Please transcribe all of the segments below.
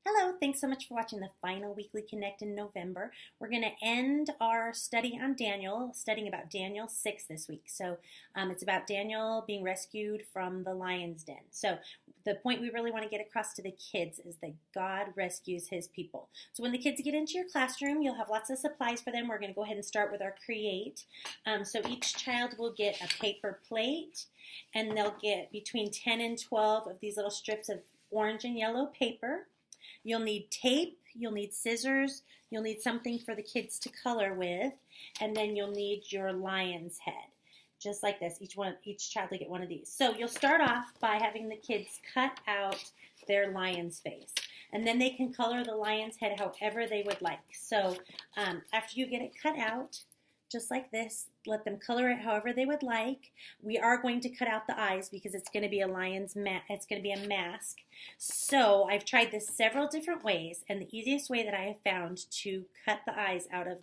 Hello, thanks so much for watching the final Weekly Connect in November. We're going to end our study on Daniel, studying about Daniel 6 this week. So it's about Daniel being rescued from the lion's den. So the point we really want to get across to the kids is that God rescues his people. So when the kids get into your classroom, you'll have lots of supplies for them. We're going to go ahead and start with our Create. So each child will get a paper plate, and they'll get between 10 and 12 of these little strips of orange and yellow paper. You'll need tape, you'll need scissors, you'll need something for the kids to color with, and then you'll need your lion's head. Just like this, each child will get one of these. So you'll start off by having the kids cut out their lion's face. And then they can color the lion's head however they would like. So after you get it cut out, just like this, let them color it however they would like. We are going to cut out the eyes because it's going to be it's going to be a mask. So I've tried this several different ways, and the easiest way that I have found to cut the eyes out of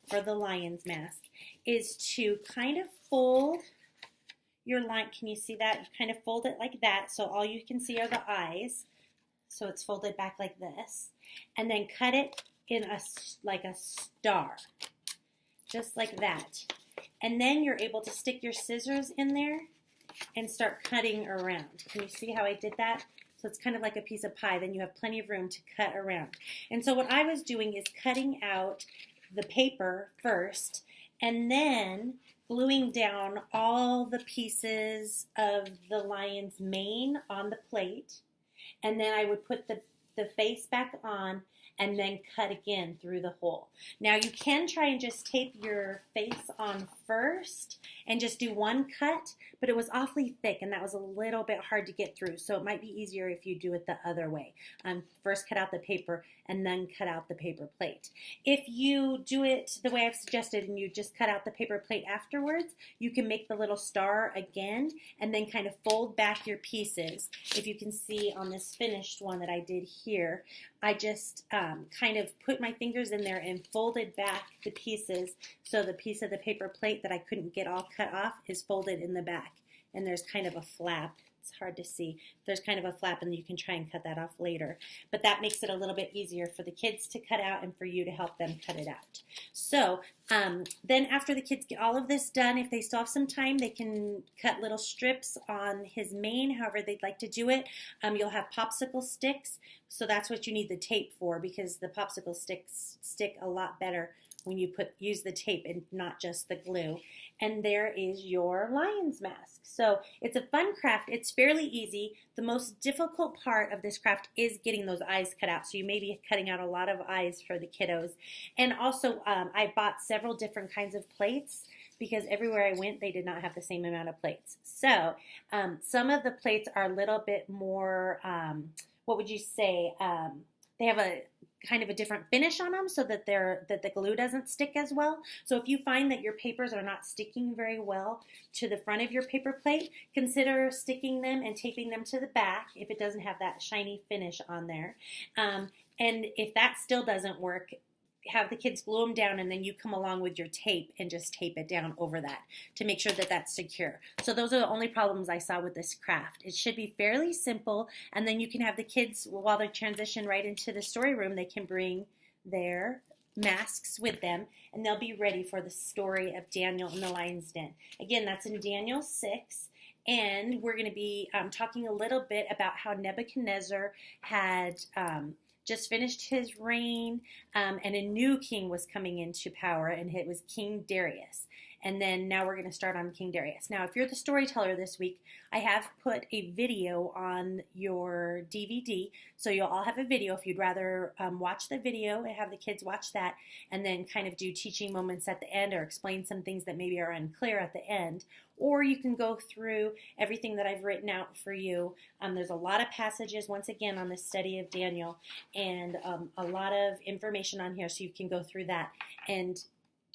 for the lion's mask is to kind of fold your line. Can you see that? You kind of fold it like that, so all you can see are the eyes. So it's folded back like this, and then cut it in like a star. Just like that. And then you're able to stick your scissors in there and start cutting around. Can you see how I did that? So it's kind of like a piece of pie. Then you have plenty of room to cut around. And so what I was doing is cutting out the paper first and then gluing down all the pieces of the lion's mane on the plate. And then I would put the face back on and then cut again through the hole. Now you can try and just tape your face on first and just do one cut, but it was awfully thick and that was a little bit hard to get through, so it might be easier if you do it the other way. First cut out the paper and then cut out the paper plate. If you do it the way I've suggested and you just cut out the paper plate afterwards, you can make the little star again and then kind of fold back your pieces. If you can see on this finished one that I did here, I just kind of put my fingers in there and folded back the pieces, so the piece of the paper plate that I couldn't get all cut off is folded in the back, and there's kind of a flap. It's hard to see. There's kind of a flap, and you can try and cut that off later. But that makes it a little bit easier for the kids to cut out and for you to help them cut it out. So then after the kids get all of this done, if they still have some time, they can cut little strips on his mane, however they'd like to do it. You'll have popsicle sticks, so that's what you need the tape for, because the popsicle sticks stick a lot better when you use the tape and not just the glue. And there is your lion's mask. So it's a fun craft. It's fairly easy. The most difficult part of this craft is getting those eyes cut out. So you may be cutting out a lot of eyes for the kiddos. And also I bought several different kinds of plates because everywhere I went they did not have the same amount of plates. So some of the plates are a little bit more, what would you say, they have a kind of a different finish on them so that the glue doesn't stick as well. So if you find that your papers are not sticking very well to the front of your paper plate, consider sticking them and taping them to the back if it doesn't have that shiny finish on there. And if that still doesn't work, have the kids glue them down, and then you come along with your tape and just tape it down over that to make sure that that's secure. So those are the only problems I saw with this craft. It should be fairly simple, and then you can have the kids, while they transition right into the story room, they can bring their masks with them, and they'll be ready for the story of Daniel in the lion's den. Again, that's in Daniel 6. And we're going to be talking a little bit about how Nebuchadnezzar had just finished his reign, and a new king was coming into power, and it was King Darius. And then now we're going to start on King Darius. Now, if you're the storyteller this week, I have put a video on your DVD, so you'll all have a video. If you'd rather watch the video and have the kids watch that, and then kind of do teaching moments at the end or explain some things that maybe are unclear at the end, or you can go through everything that I've written out for you. There's a lot of passages, once again, on the study of Daniel, and a lot of information on here, so you can go through that and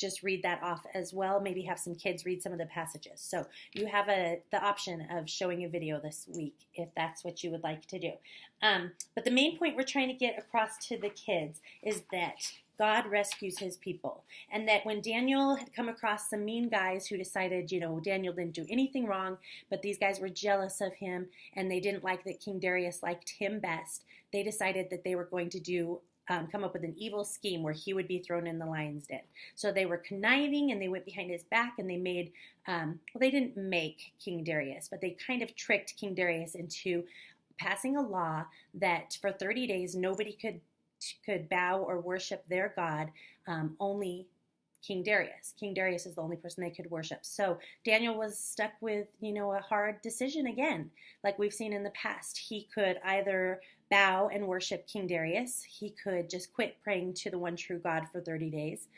just read that off as well. Maybe have some kids read some of the passages. So you have the option of showing a video this week if that's what you would like to do. But the main point we're trying to get across to the kids is that God rescues his people. And that when Daniel had come across some mean guys who decided, Daniel didn't do anything wrong, but these guys were jealous of him and they didn't like that King Darius liked him best, they decided that they were going to come up with an evil scheme where he would be thrown in the lion's den. So they were conniving and they went behind his back and they made, they didn't make King Darius, but they kind of tricked King Darius into passing a law that for 30 days nobody could bow or worship their God, only King Darius. King Darius is the only person they could worship. So Daniel was stuck with, a hard decision again, like we've seen in the past. He could either bow and worship King Darius. He could just quit praying to the one true God for 30 days.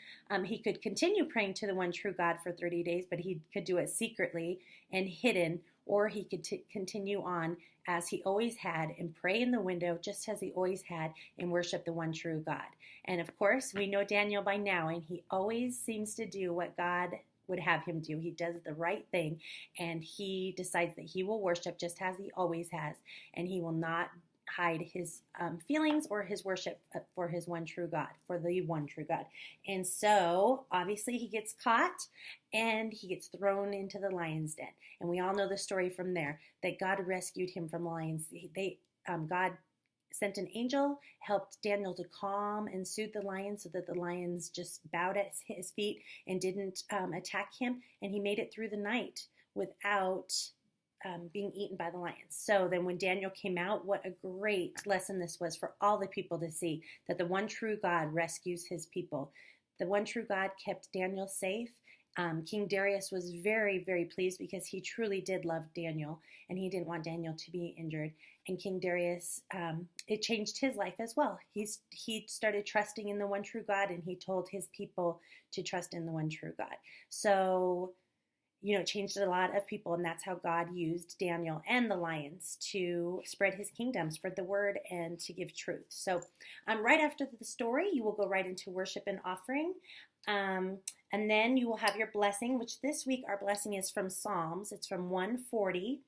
He could continue praying to the one true God for 30 days, but he could do it secretly and hidden, or he could continue on as he always had and pray in the window just as he always had and worship the one true God. And of course, we know Daniel by now, and he always seems to do what God would have him do. He does the right thing, and he decides that he will worship just as he always has, and he will not hide his feelings or his worship for his one true God, for the one true God. And so, obviously, he gets caught and he gets thrown into the lion's den. And we all know the story from there, that God rescued him from lions. God sent an angel, helped Daniel to calm and soothe the lions so that the lions just bowed at his feet and didn't attack him. And he made it through the night without being eaten by the lions. So then when Daniel came out, what a great lesson this was for all the people to see, that the one true God rescues his people. The one true God kept Daniel safe. King Darius was very, very pleased because he truly did love Daniel and he didn't want Daniel to be injured. And King Darius, it changed his life as well. He started trusting in the one true God, and he told his people to trust in the one true God. So it changed a lot of people, and that's how God used Daniel and the lions to spread his kingdom, spread the word, and to give truth. So right after the story, you will go right into worship and offering. And then you will have your blessing, which this week our blessing is from Psalms. It's from 140,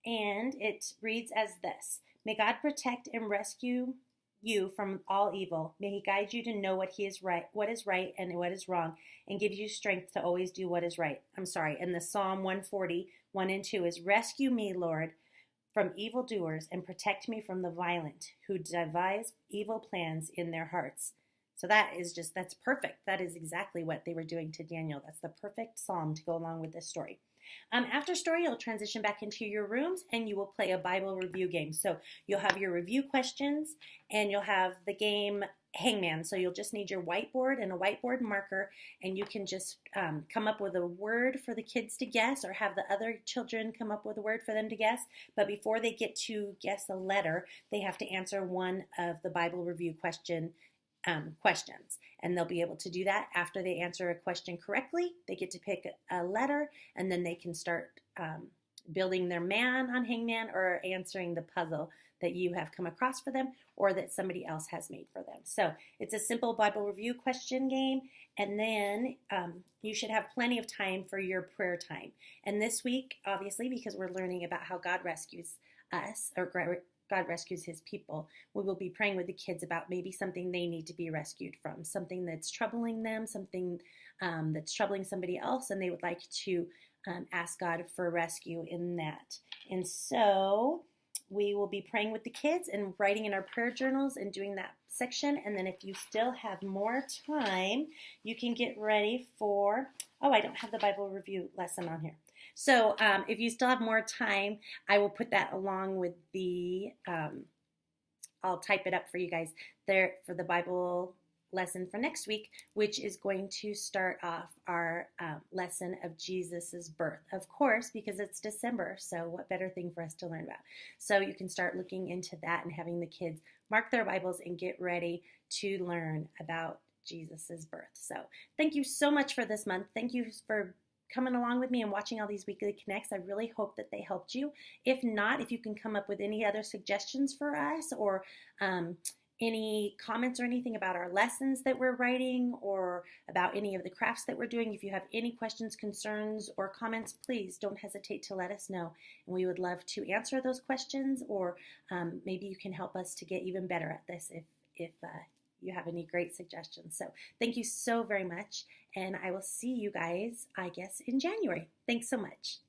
and it reads as this: May God protect and rescue you from all evil. May he guide you to know what is right and what is wrong, and give you strength to always do what is right. And the Psalm 140, 1 and 2 is: Rescue me, Lord, from evildoers, and protect me from the violent, who devise evil plans in their hearts. So that's perfect. That is exactly what they were doing to Daniel. That's the perfect psalm to go along with this story. After story, you'll transition back into your rooms and you will play a Bible review game. So you'll have your review questions and you'll have the game Hangman. So you'll just need your whiteboard and a whiteboard marker, and you can just come up with a word for the kids to guess, or have the other children come up with a word for them to guess. But before they get to guess a letter, they have to answer one of the Bible review questions, and they'll be able to do that after they answer a question correctly. They get to pick a letter, and then they can start building their man on Hangman, or answering the puzzle that you have come across for them or that somebody else has made for them. So it's a simple Bible review question game, and then you should have plenty of time for your prayer time. And this week, obviously, because we're learning about how God rescues us, or God rescues his people, we will be praying with the kids about maybe something they need to be rescued from, something that's troubling them, something that's troubling somebody else, and they would like to ask God for rescue in that. And so we will be praying with the kids and writing in our prayer journals and doing that section. And then if you still have more time, you can get ready for, I don't have the Bible review lesson on here. So if you still have more time, I will put that along with I'll type it up for you guys there for the Bible lesson for next week, which is going to start off our lesson of Jesus's birth. Of course, because it's December, so what better thing for us to learn about? So you can start looking into that and having the kids mark their Bibles and get ready to learn about Jesus's birth. So thank you so much for this month. Thank you for coming along with me and watching all these weekly connects. I really hope that they helped you. If not, if you can come up with any other suggestions for us, or any comments or anything about our lessons that we're writing or about any of the crafts that we're doing, if you have any questions, concerns, or comments, please don't hesitate to let us know. And we would love to answer those questions, or maybe you can help us to get even better at this if you have any great suggestions. So thank you so very much, and I will see you guys, I guess, in January. Thanks so much.